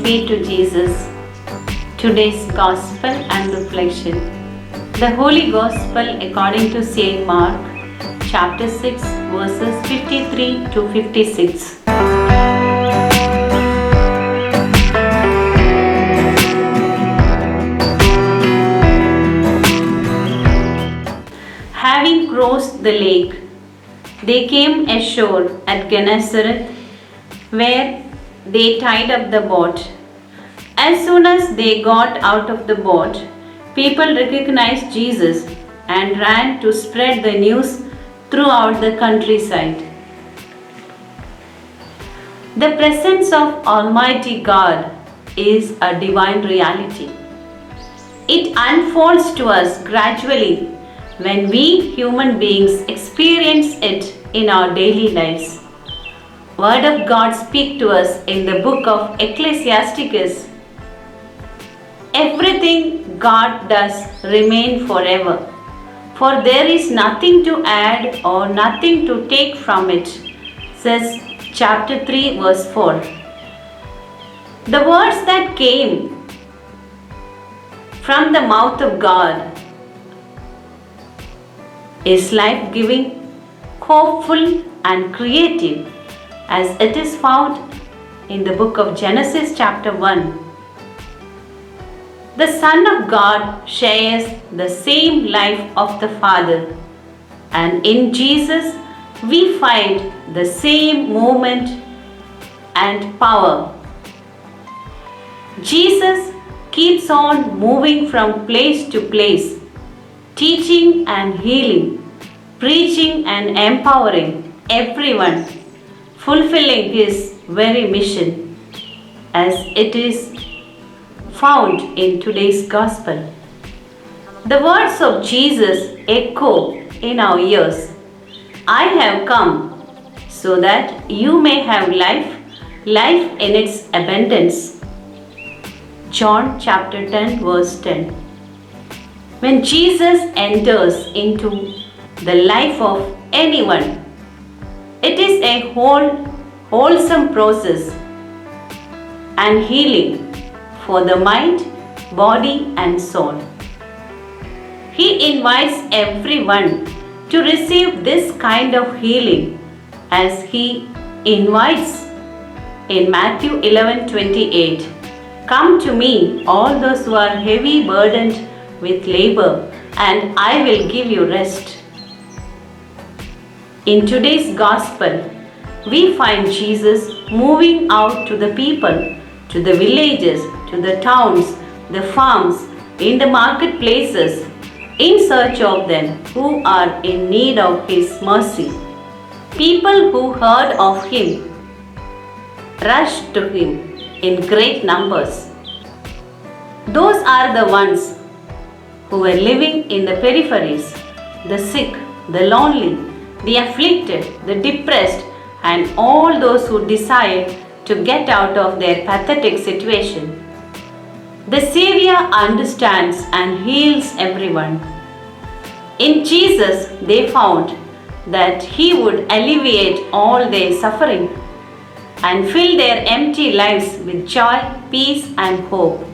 be to Jesus. Today's Gospel and Reflection. The Holy Gospel according to St. Mark, chapter 6, verses 53 to 56. Having crossed the lake, they came ashore at Gennesaret, where they tied up the boat. As soon as they got out of the boat, people recognized Jesus and ran to spread the news throughout the countryside. The presence of Almighty God is a divine reality. It unfolds to us gradually when we human beings experience it in our daily lives. Word of God speaks to us in the book of Ecclesiasticus. Everything God does remain forever, for there is nothing to add or nothing to take from it, says chapter 3 verse 4. The words that came from the mouth of God is life-giving, hopeful and creative, as it is found in the book of Genesis chapter 1. The Son of God shares the same life of the Father, and in Jesus we find the same movement and power. Jesus keeps on moving from place to place, teaching and healing, preaching and empowering everyone, fulfilling His very mission, as it is found in today's Gospel. The words of Jesus echo in our ears. I have come so that you may have life in its abundance. John chapter 10 verse 10. When Jesus enters into the life of anyone, it is a wholesome process and healing for the mind, body and soul. He invites everyone to receive this kind of healing, as He invites in Matthew 11:28. Come to me, all those who are heavy burdened with labor, and I will give you rest. In today's Gospel, we find Jesus moving out to the people, to the villages, to the towns, the farms, in the marketplaces, in search of them who are in need of His mercy. People who heard of Him rushed to Him in great numbers. Those are the ones who were living in the peripheries, the sick, the lonely, the afflicted, the depressed, and all those who desired to get out of their pathetic situation. The Savior understands and heals everyone. In Jesus, they found that He would alleviate all their suffering and fill their empty lives with joy, peace, and hope.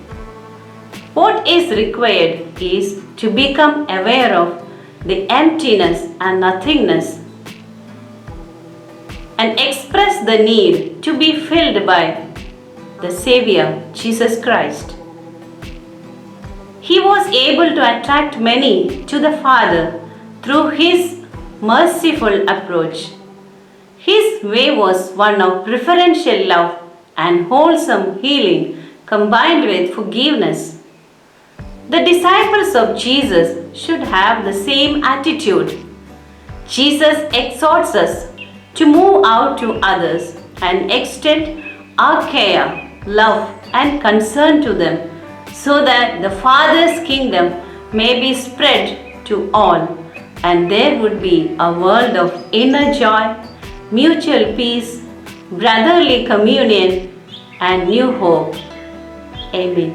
What is required is to become aware of the emptiness and nothingness and express the need to be filled by the Savior, Jesus Christ. He was able to attract many to the Father through His merciful approach. His way was one of preferential love and wholesome healing combined with forgiveness. The disciples of Jesus should have the same attitude. Jesus exhorts us to move out to others and extend our care, love, and concern to them, so that the Father's kingdom may be spread to all, and there would be a world of inner joy, mutual peace, brotherly communion, and new hope. Amen.